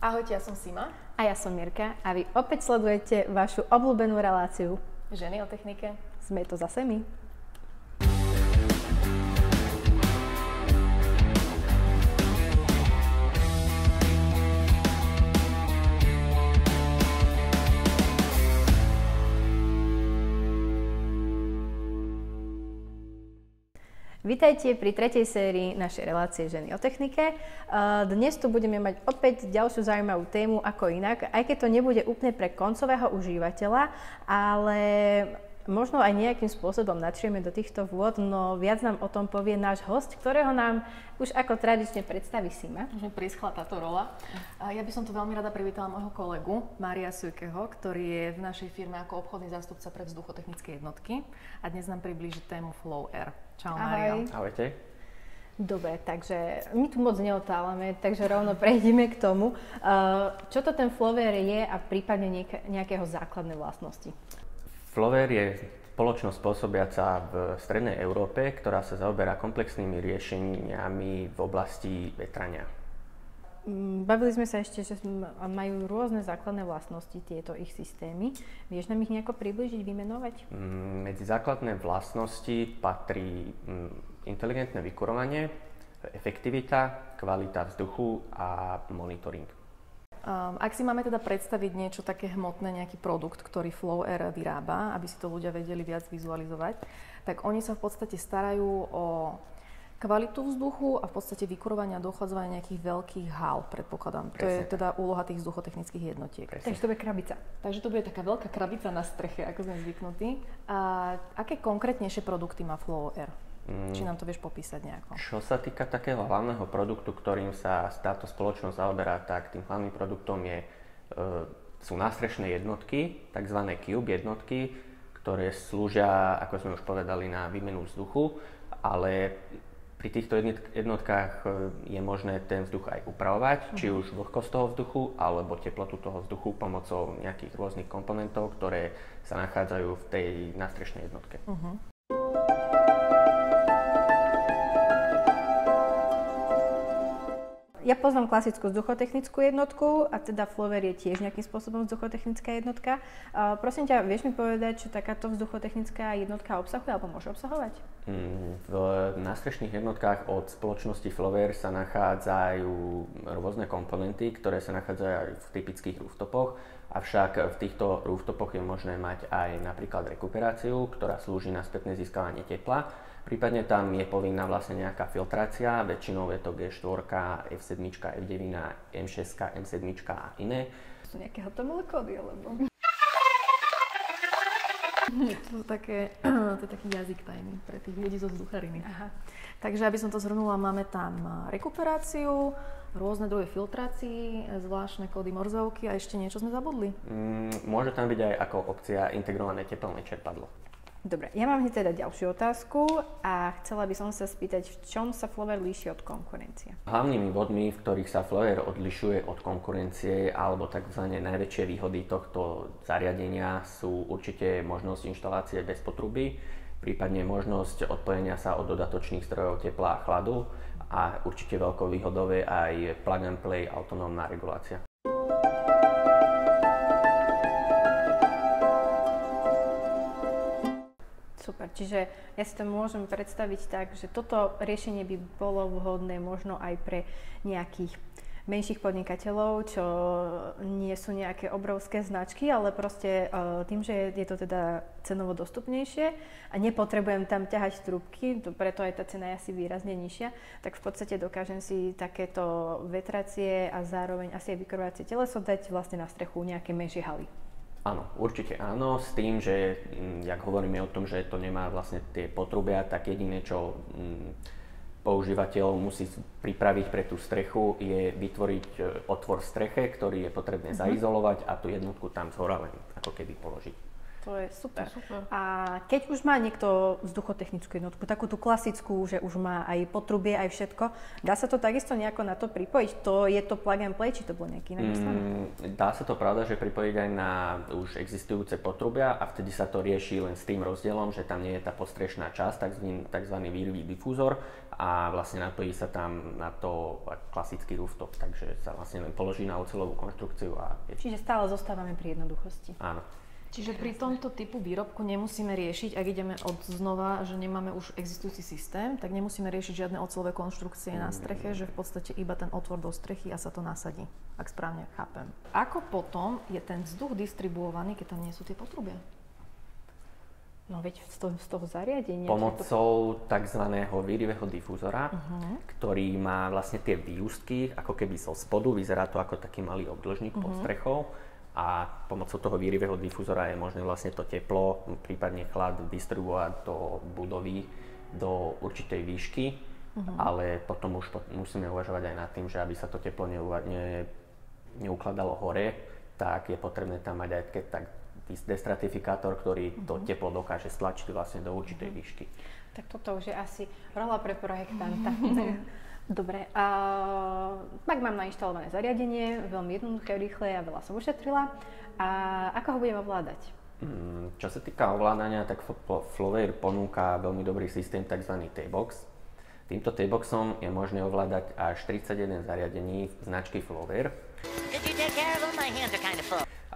Ahojte, ja som Sima. A ja som Mirka a vy opäť sledujete vašu obľúbenú reláciu Ženy o technike. Sme to zase my. Vítajte pri tretej sérii našej relácie Ženy o technike. Dnes tu budeme mať opäť ďalšiu zaujímavú tému ako inak, aj keď to nebude úplne pre koncového užívateľa, ale možno aj nejakým spôsobom načrieme do týchto vôd, no viac nám o tom povie náš hosť, ktorého nám už ako tradične predstaví Sima. Už mi prischla táto rola. Ja by som tu veľmi rada privítala môjho kolegu Mária Sukeho, ktorý je v našej firme ako obchodný zástupca pre vzduchotechnické jednotky a dnes nám priblíži tému Flow Air. Čau, Mária. Ahojte. Dobre, takže my tu moc neotálame, takže rovno prejdeme k tomu. Čo to ten Flow Air je a prípadne nejakého základné vlastnosti? Flow Air je spoločnosť pôsobiaca v strednej Európe, ktorá sa zaoberá komplexnými riešeniami v oblasti vetrania. Bavili sme sa ešte, že majú rôzne základné vlastnosti tieto ich systémy. Vieš nám ich nejako približiť, vymenovať? Medzi základné vlastnosti patrí inteligentné vykurovanie, efektivita, kvalita vzduchu a monitoring. Ak si máme teda predstaviť niečo také hmotné, nejaký produkt, ktorý Flow Air vyrába, aby si to ľudia vedeli viac vizualizovať, tak oni sa v podstate starajú o kvalitu vzduchu a v podstate vykurovania a dochladzovania nejakých veľkých hál, predpokladám. Presne. To je teda úloha tých vzduchotechnických jednotiek. Presne. Takže to bude krabica. Takže to bude taká veľká krabica na streche, ako sme zvyknutí. A aké konkrétnejšie produkty má Flow Air? Či nám to vieš popísať nejako? Čo sa týka takého hlavného produktu, ktorým sa táto spoločnosť zaoberá, tak tým hlavným produktom sú nástrešné jednotky, tzv. Cube jednotky, ktoré slúžia, ako sme už povedali, na výmenu vzduchu, ale pri týchto jednotkách je možné ten vzduch aj upravovať, či už vlhkosť toho vzduchu, alebo teplotu toho vzduchu pomocou nejakých rôznych komponentov, ktoré sa nachádzajú v tej nástrešnej jednotke. Ja poznám klasickú vzduchotechnickú jednotku a teda Flow Air je tiež nejakým spôsobom vzduchotechnická jednotka. Prosím ťa, vieš mi povedať, čo takáto vzduchotechnická jednotka obsahuje alebo môže obsahovať? V nástrešných jednotkách od spoločnosti Flow Air sa nachádzajú rôzne komponenty, ktoré sa nachádzajú aj v typických rooftopoch, avšak v týchto rooftopoch je možné mať aj napríklad rekuperáciu, ktorá slúži na spätné získavanie tepla. Prípadne tam je povinná vlastne nejaká filtrácia, väčšinou je to G4, F7, F9, M6, M7 a iné. Sú nejaké hotomové kódy, alebo? To je taký jazyk tajný pre tých ľudí zo vzduchariny. Aha. Takže aby som to zhrnula, máme tam rekuperáciu, rôzne druhy filtrácií, zvláštne kódy morzovky a ešte niečo sme zabudli. Môže tam byť aj ako opcia integrované tepelné čerpadlo. Dobre, ja mám hneď teda ďalšiu otázku a chcela by som sa spýtať, v čom sa Flow Air líši od konkurencie? Hlavnými bodmi, v ktorých sa Flow Air odlišuje od konkurencie alebo tzv. Najväčšie výhody tohto zariadenia sú určite možnosť inštalácie bez potruby, prípadne možnosť odpojenia sa od dodatočných zdrojov tepla a chladu a určite veľkou výhodou je aj plug and play autonómna regulácia. Super, čiže ja si to môžem predstaviť tak, že toto riešenie by bolo vhodné možno aj pre nejakých menších podnikateľov, čo nie sú nejaké obrovské značky, ale proste tým, že je to teda cenovo dostupnejšie a nepotrebujem tam ťahať trúbky, preto aj tá cena je asi výrazne nižšia, tak v podstate dokážem si takéto vetracie a zároveň asi aj vykurovacie teleso dať vlastne na strechu nejaké menšie haly. Áno, určite áno, s tým, že jak hovoríme o tom, že to nemá vlastne tie potrubia, tak jediné, čo používateľ musí pripraviť pre tú strechu, je vytvoriť otvor v streche, ktorý je potrebné zaizolovať a tú jednotku tam zhora len ako keby položiť. To je super. To je super. A keď už má niekto vzduchotechnickú jednotku, takú tú klasickú, že už má aj potrubie, aj všetko, dá sa to takisto nejako na to pripojiť? To je to plug and play, či to bolo nejaký iný Dá sa to pravda, že pripojiť aj na už existujúce potrubia a vtedy sa to rieši len s tým rozdielom, že tam nie je tá podstrešná časť, takzvaný výrivý difúzor a vlastne napojí sa tam na to klasický rooftop, takže sa vlastne len položí na oceľovú konštrukciu a Čiže stále zostávame pri jednoduchosti. Áno. Čiže pri tomto typu výrobku nemusíme riešiť, ak ideme od znova, že nemáme už existujúci systém, tak nemusíme riešiť žiadne oceľové konštrukcie na streche, že v podstate iba ten otvor do strechy a sa to nasadí, ak správne chápem. Ako potom je ten vzduch distribuovaný, keď tam nie sú tie potrubia? No veď z toho zariadenia. Pomocou tzv. Výrivého difúzora, ktorý má vlastne tie výustky, ako keby zo spodu, vyzerá to ako taký malý obdĺžnik pod strechou. A pomocou toho výrivého difúzora je možné vlastne to teplo, prípadne chlad distribuovať do budovy do určitej výšky, ale potom už musíme uvažovať aj nad tým, že aby sa to teplo neukladalo hore, tak je potrebné tam mať aj tak destratifikátor, ktorý to teplo dokáže stlačiť vlastne do určitej výšky. Tak toto už je asi rola pre projektanta. Dobre, a tak mám nainštalované zariadenie, veľmi jednoduché, rýchle a veľa som ušetrila. A ako ho budem ovládať? Čo sa týka ovládania, tak Flowair ponúka veľmi dobrý systém, tzv. T-Box. Týmto T-Boxom je možné ovládať až 31 zariadení značky Flowair.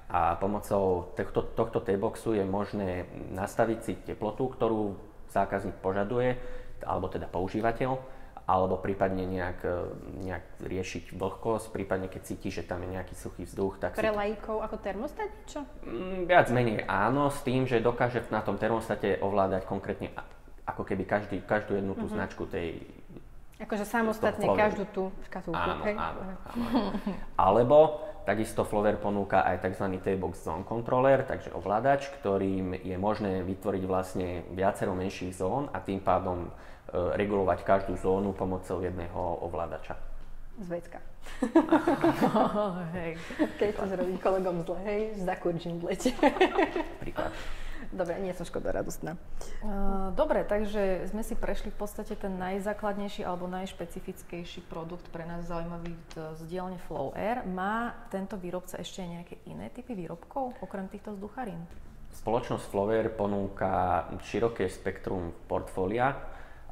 A pomocou tohto T-Boxu je možné nastaviť si teplotu, ktorú zákazník požaduje, alebo teda používateľ, alebo prípadne nejak riešiť vlhkosť, prípadne keď cíti, že tam je nejaký suchý vzduch. Tak pre laikov ako termostat, čo? Viac menej áno, s tým, že dokáže na tom termostate ovládať konkrétne ako keby každú jednu tú značku tej... Akože samostatne každú tú škatulku. Áno. Alebo takisto Flowair ponúka aj tzv. T-Box Zone Controller, takže ovládač, ktorým je možné vytvoriť vlastne viacero menších zón a tým pádom regulovať každú zónu pomocou jedného ovládača. Zvecka. Keď to zrobí kolegom zle, hej, zakurčím v lete. Príklad. Dobre, nie som škodoradostná. Dobre, takže sme si prešli v podstate ten najzákladnejší alebo najšpecifickejší produkt pre nás zaujímavý z dielne Flowair. Má tento výrobca ešte nejaké iné typy výrobkov, okrem týchto vzducharín? Spoločnosť Flowair ponúka široké spektrum portfólia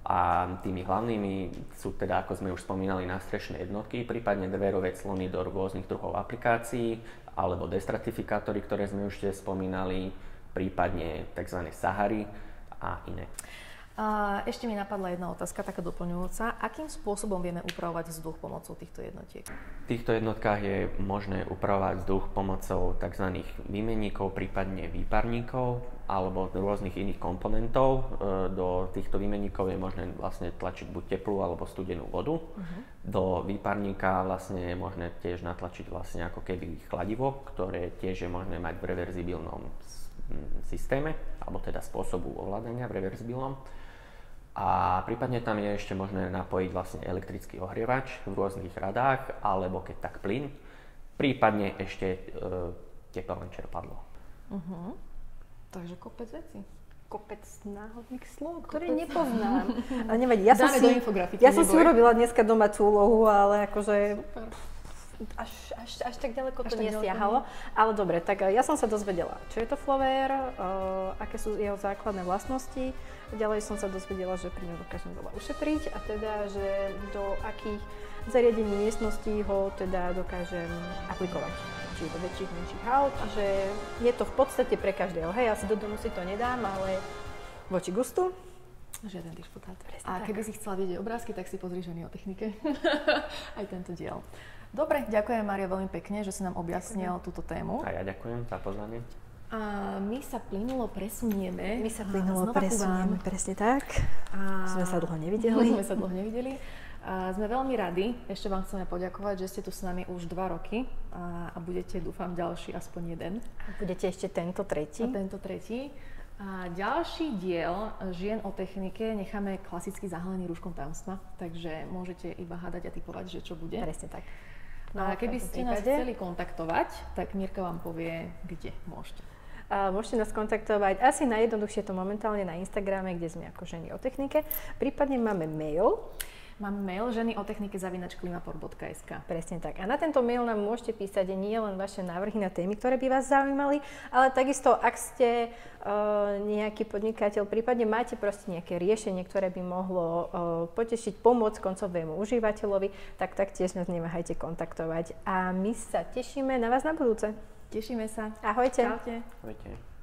a tými hlavnými sú teda, ako sme už spomínali, nástrešné jednotky, prípadne dverové clony do rôznych druhov aplikácií, alebo destratifikátory, ktoré sme už tiež spomínali, prípadne tzv. Sahary a iné. Ešte mi napadla jedna otázka, taká doplňujúca. Akým spôsobom vieme upravovať vzduch pomocou týchto jednotiek? V týchto jednotkách je možné upravovať vzduch pomocou tzv. Výmenníkov, prípadne výparníkov alebo rôznych iných komponentov. Do týchto výmenníkov je možné vlastne tlačiť buď teplú alebo studenú vodu. Do výparníka vlastne je možné tiež natlačiť vlastne ako keby chladivo, ktoré tiež je možné mať v reverzibilnom systéme, alebo teda spôsobu ovládania v reverzibilnom. A prípadne tam je ešte možné napojiť vlastne elektrický ohrievač v rôznych radách, alebo keď tak plyn, prípadne ešte tepelné čerpadlo. Takže kopec vecí. Kopec náhodných slov, ktoré nepoznám. Ale nevadí, ja som si urobila dneska domácu úlohu, ale akože až tak ďaleko to nesiahalo. Ale dobre, tak ja som sa dozvedela, čo je to Flowair, aké sú jeho základné vlastnosti. Ďalej som sa dozvedela, že pri ňom dokážem veľa ušetriť a teda, že do akých zariadení miestností ho teda dokážem aplikovať. Čiže do väčších, menších aut, že je to v podstate pre každého. Hej, asi do domu si to nedám, ale voči gustu. Žiaden disputát. A keby si chcela vidieť obrázky, tak si pozri Ženy o technike. Aj tento diel. Dobre, ďakujem Mária veľmi pekne, že si nám objasnil túto tému. A ja ďakujem za pozvanie. A my sa plynulo presunieme. Presne tak. Sme sa dlho nevideli. Sme veľmi radi, ešte vám chceme poďakovať, že ste tu s nami už 2 roky a budete, dúfam, ďalší aspoň jeden. Budete ešte tento tretí. A ďalší diel Žien o technike necháme klasicky zahalený rúškom tajomstva, takže môžete iba hádať a typovať, že čo bude. Presne tak. No a keby ste nás chceli kontaktovať, tak Mirka vám povie, kde môžete. Môžete nás kontaktovať asi najjednoduchšie to momentálne na Instagrame, kde sme ako Ženy o technike. Prípadne máme mail. Máme mail ženy-o-technike@klimaport.sk. Presne tak. A na tento mail nám môžete písať nie len vaše návrhy na témy, ktoré by vás zaujímali, ale takisto, ak ste nejaký podnikateľ, prípadne máte proste nejaké riešenie, ktoré by mohlo potešiť, pomôcť koncovému užívateľovi, tak taktiež nás neváhajte kontaktovať. A my sa tešíme na vás na budúce. Tešíme sa. Ahojte. Čaute. Ahojte.